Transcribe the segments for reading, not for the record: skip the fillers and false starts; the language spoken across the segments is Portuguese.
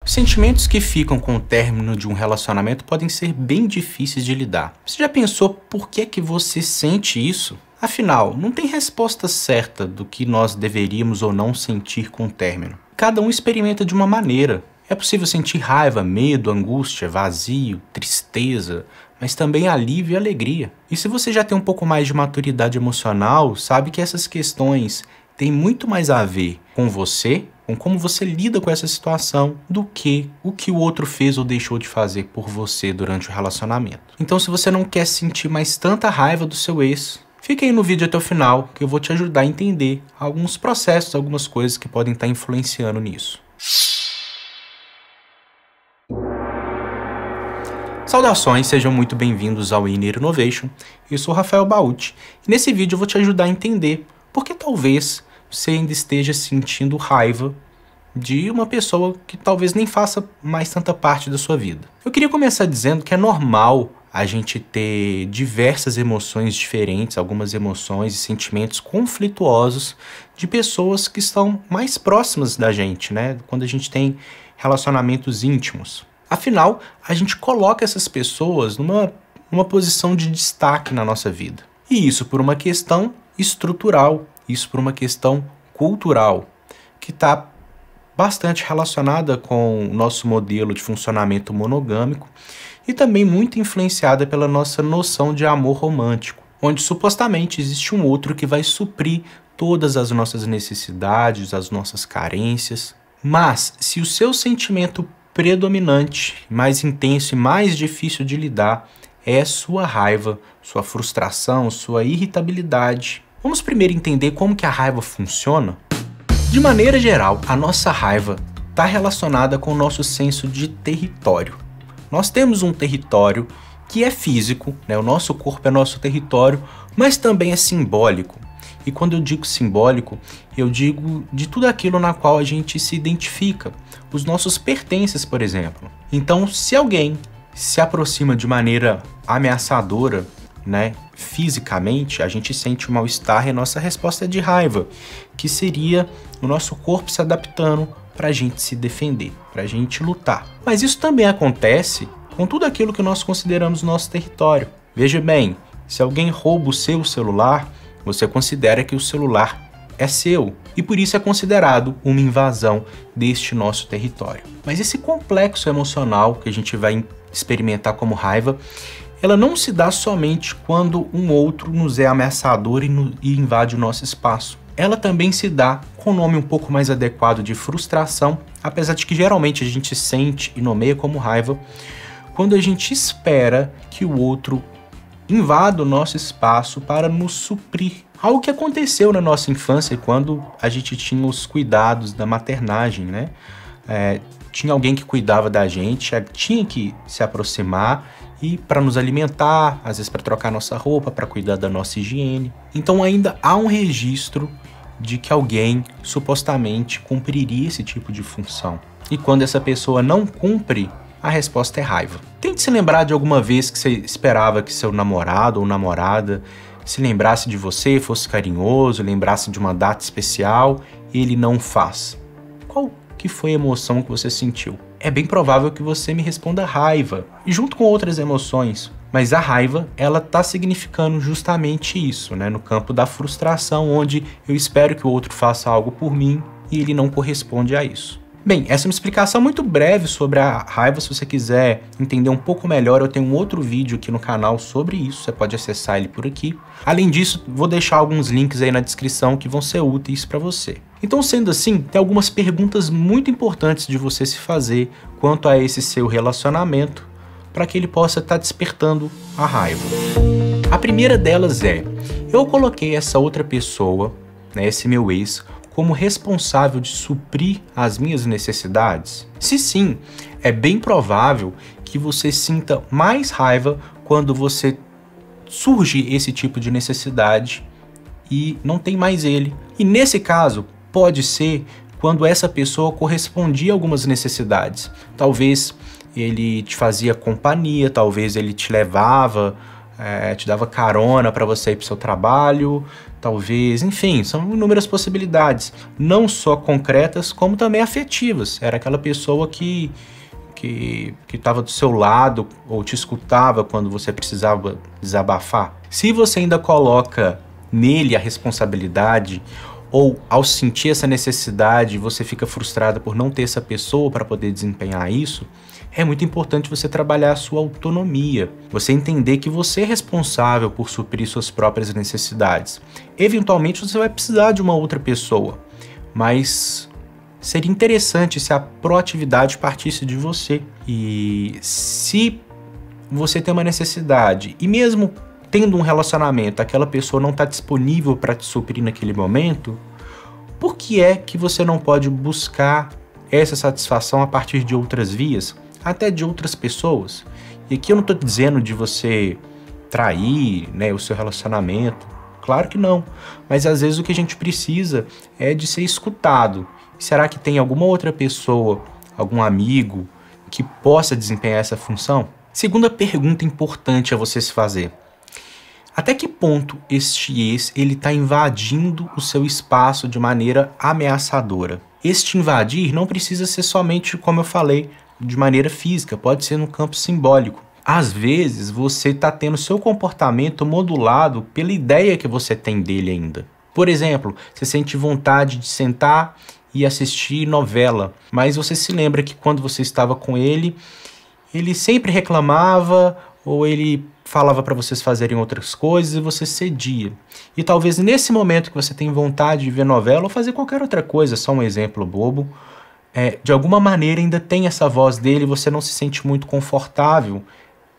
Os sentimentos que ficam com o término de um relacionamento podem ser bem difíceis de lidar. Você já pensou por que você sente isso? Afinal, não tem resposta certa do que nós deveríamos ou não sentir com o término. Cada um experimenta de uma maneira. É possível sentir raiva, medo, angústia, vazio, tristeza, mas também alívio e alegria. E se você já tem um pouco mais de maturidade emocional, sabe que essas questões têm muito mais a ver com você, com como você lida com essa situação, do que o que o outro fez ou deixou de fazer por você durante o relacionamento. Então, se você não quer sentir mais tanta raiva do seu ex, fique aí no vídeo até o final, que eu vou te ajudar a entender alguns processos, algumas coisas que podem estar influenciando nisso. Saudações, sejam muito bem-vindos ao Inner Innovation. Eu sou Rafael Bauti e nesse vídeo eu vou te ajudar a entender por que talvez você ainda esteja sentindo raiva de uma pessoa que talvez nem faça mais tanta parte da sua vida. Eu queria começar dizendo que é normal a gente ter diversas emoções diferentes, algumas emoções e sentimentos conflituosos de pessoas que estão mais próximas da gente, né? Quando a gente tem relacionamentos íntimos. Afinal, a gente coloca essas pessoas numa posição de destaque na nossa vida. E isso por uma questão estrutural, isso por uma questão cultural, que está bastante relacionada com o nosso modelo de funcionamento monogâmico e também muito influenciada pela nossa noção de amor romântico, onde supostamente existe um outro que vai suprir todas as nossas necessidades, as nossas carências. Mas se o seu sentimento predominante, mais intenso e mais difícil de lidar é sua raiva, sua frustração, sua irritabilidade. Vamos primeiro entender como que a raiva funciona? De maneira geral, a nossa raiva está relacionada com o nosso senso de território. Nós temos um território que é físico, né? O nosso corpo é nosso território, mas também é simbólico. E quando eu digo simbólico, eu digo de tudo aquilo na qual a gente se identifica, os nossos pertences, por exemplo. Então, se alguém se aproxima de maneira ameaçadora, né, fisicamente, a gente sente um mal-estar e a nossa resposta é de raiva, que seria o nosso corpo se adaptando para a gente se defender, para a gente lutar. Mas isso também acontece com tudo aquilo que nós consideramos nosso território. Veja bem, se alguém rouba o seu celular, você considera que o celular é seu e por isso é considerado uma invasão deste nosso território. Mas esse complexo emocional que a gente vai experimentar como raiva, ela não se dá somente quando um outro nos é ameaçador e invade o nosso espaço. Ela também se dá com o nome um pouco mais adequado de frustração, apesar de que geralmente a gente sente e nomeia como raiva, quando a gente espera que o outro invada o nosso espaço para nos suprir. Algo que aconteceu na nossa infância quando a gente tinha os cuidados da maternagem, né? Tinha alguém que cuidava da gente, tinha que se aproximar e para nos alimentar, às vezes para trocar nossa roupa, para cuidar da nossa higiene. Então ainda há um registro de que alguém supostamente cumpriria esse tipo de função. E quando essa pessoa não cumpre, a resposta é raiva. Tente se lembrar de alguma vez que você esperava que seu namorado ou namorada se lembrasse de você, fosse carinhoso, lembrasse de uma data especial e ele não faz. Qual que foi a emoção que você sentiu? É bem provável que você me responda raiva, e junto com outras emoções. Mas a raiva, ela tá significando justamente isso, né? No campo da frustração, onde eu espero que o outro faça algo por mim e ele não corresponde a isso. Bem, essa é uma explicação muito breve sobre a raiva. Se você quiser entender um pouco melhor, eu tenho um outro vídeo aqui no canal sobre isso, você pode acessar ele por aqui. Além disso, vou deixar alguns links aí na descrição que vão ser úteis para você. Então, sendo assim, tem algumas perguntas muito importantes de você se fazer quanto a esse seu relacionamento, para que ele possa estar despertando a raiva. A primeira delas é: eu coloquei essa outra pessoa, né, esse meu ex, como responsável de suprir as minhas necessidades? Se sim, é bem provável que você sinta mais raiva quando você surge esse tipo de necessidade e não tem mais ele. E nesse caso, pode ser quando essa pessoa correspondia a algumas necessidades. Talvez ele te fazia companhia, talvez ele te levava te dava carona para você ir para o seu trabalho, talvez, enfim, são inúmeras possibilidades, não só concretas, como também afetivas. Era aquela pessoa que estava do seu lado ou te escutava quando você precisava desabafar. Se você ainda coloca nele a responsabilidade, ou ao sentir essa necessidade você fica frustrada por não ter essa pessoa para poder desempenhar isso, é muito importante você trabalhar a sua autonomia, você entender que você é responsável por suprir suas próprias necessidades. Eventualmente você vai precisar de uma outra pessoa, mas seria interessante se a proatividade partisse de você. E se você tem uma necessidade, e mesmo tendo um relacionamento, aquela pessoa não está disponível para te suprir naquele momento, por que é que você não pode buscar essa satisfação a partir de outras vias, até de outras pessoas? E aqui eu não estou dizendo de você trair, né, o seu relacionamento, claro que não, mas às vezes o que a gente precisa é de ser escutado. Será que tem alguma outra pessoa, algum amigo, que possa desempenhar essa função? Segunda pergunta importante a você se fazer: até que ponto este ex está invadindo o seu espaço de maneira ameaçadora? Este invadir não precisa ser somente, como eu falei, de maneira física, pode ser no campo simbólico. Às vezes você está tendo seu comportamento modulado pela ideia que você tem dele ainda. Por exemplo, você sente vontade de sentar e assistir novela, mas você se lembra que quando você estava com ele sempre reclamava ou ele falava para vocês fazerem outras coisas e você cedia. E talvez nesse momento que você tem vontade de ver novela ou fazer qualquer outra coisa, só um exemplo bobo, de alguma maneira ainda tem essa voz dele e você não se sente muito confortável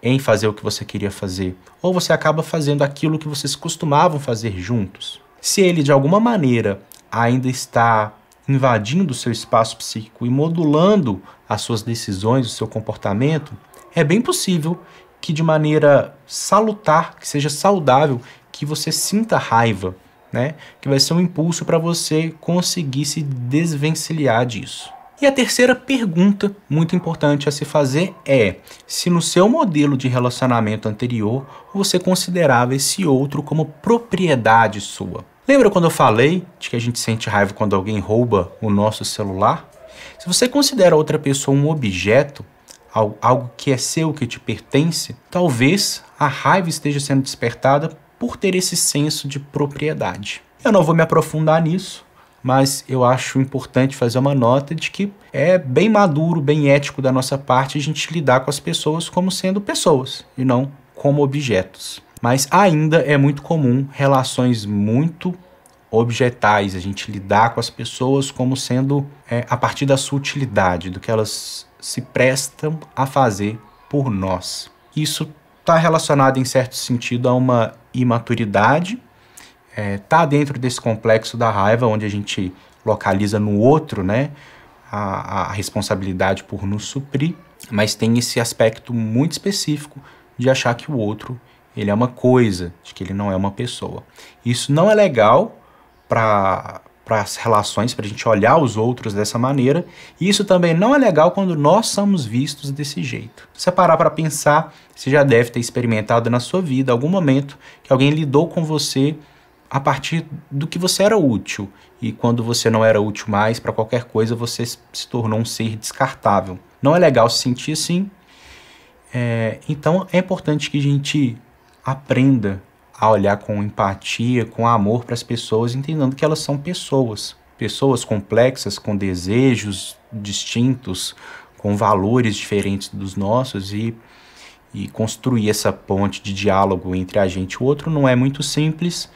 em fazer o que você queria fazer. Ou você acaba fazendo aquilo que vocês costumavam fazer juntos. Se ele de alguma maneira ainda está invadindo o seu espaço psíquico e modulando as suas decisões, o seu comportamento, é bem possível que de maneira salutar, que seja saudável, que você sinta raiva, né? Que vai ser um impulso para você conseguir se desvencilhar disso. E a terceira pergunta muito importante a se fazer é se no seu modelo de relacionamento anterior você considerava esse outro como propriedade sua. Lembra quando eu falei de que a gente sente raiva quando alguém rouba o nosso celular? Se você considera outra pessoa um objeto, algo que é seu, que te pertence, talvez a raiva esteja sendo despertada por ter esse senso de propriedade. Eu não vou me aprofundar nisso, mas eu acho importante fazer uma nota de que é bem maduro, bem ético da nossa parte a gente lidar com as pessoas como sendo pessoas e não como objetos. Mas ainda é muito comum relações muito objetais, a gente lidar com as pessoas como sendo a partir da sua utilidade, do que elas se prestam a fazer por nós. Isso está relacionado em certo sentido a uma imaturidade, está dentro desse complexo da raiva, onde a gente localiza no outro, né, a responsabilidade por nos suprir, mas tem esse aspecto muito específico de achar que o outro ele é uma coisa, de que ele não é uma pessoa. Isso não é legal para as relações, para a gente olhar os outros dessa maneira, e isso também não é legal quando nós somos vistos desse jeito. Se você parar para pensar, você já deve ter experimentado na sua vida algum momento que alguém lidou com você a partir do que você era útil, e quando você não era útil mais para qualquer coisa, você se tornou um ser descartável. Não é legal se sentir assim, então é importante que a gente aprenda a olhar com empatia, com amor para as pessoas, entendendo que elas são pessoas. Pessoas complexas, com desejos distintos, com valores diferentes dos nossos, e construir essa ponte de diálogo entre a gente e o outro não é muito simples,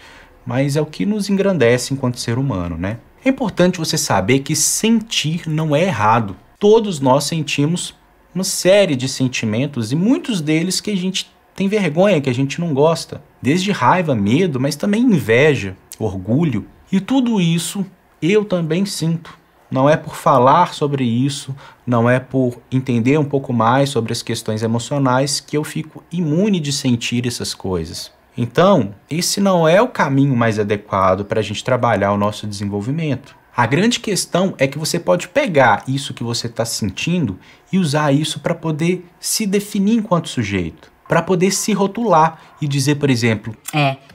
mas é o que nos engrandece enquanto ser humano, né? É importante você saber que sentir não é errado. Todos nós sentimos uma série de sentimentos e muitos deles que a gente tem vergonha, que a gente não gosta. Desde raiva, medo, mas também inveja, orgulho. E tudo isso eu também sinto. Não é por falar sobre isso, não é por entender um pouco mais sobre as questões emocionais que eu fico imune de sentir essas coisas. Então, esse não é o caminho mais adequado para a gente trabalhar o nosso desenvolvimento. A grande questão é que você pode pegar isso que você está sentindo e usar isso para poder se definir enquanto sujeito. para poder se rotular e dizer, por exemplo,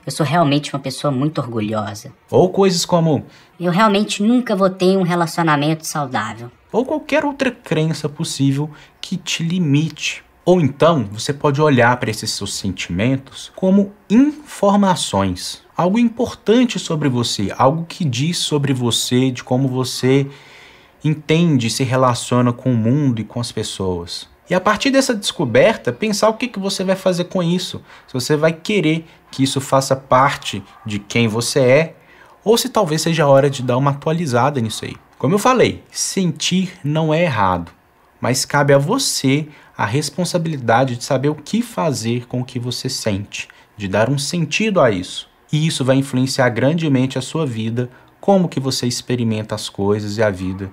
eu sou realmente uma pessoa muito orgulhosa. Ou coisas como, eu realmente nunca vou ter um relacionamento saudável. Ou qualquer outra crença possível que te limite. Ou então, você pode olhar para esses seus sentimentos como informações. Algo importante sobre você, algo que diz sobre você, de como você entende e se relaciona com o mundo e com as pessoas. E a partir dessa descoberta, pensar o que você vai fazer com isso. Se você vai querer que isso faça parte de quem você é, ou se talvez seja a hora de dar uma atualizada nisso aí. Como eu falei, sentir não é errado, mas cabe a você a responsabilidade de saber o que fazer com o que você sente, de dar um sentido a isso. E isso vai influenciar grandemente a sua vida, como que você experimenta as coisas e a vida.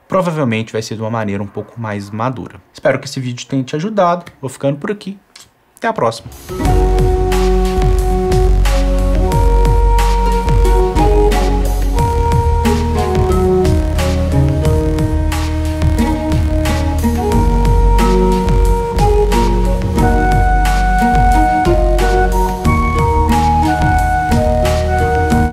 Provavelmente vai ser de uma maneira um pouco mais madura. Espero que esse vídeo tenha te ajudado. Vou ficando por aqui. Até a próxima.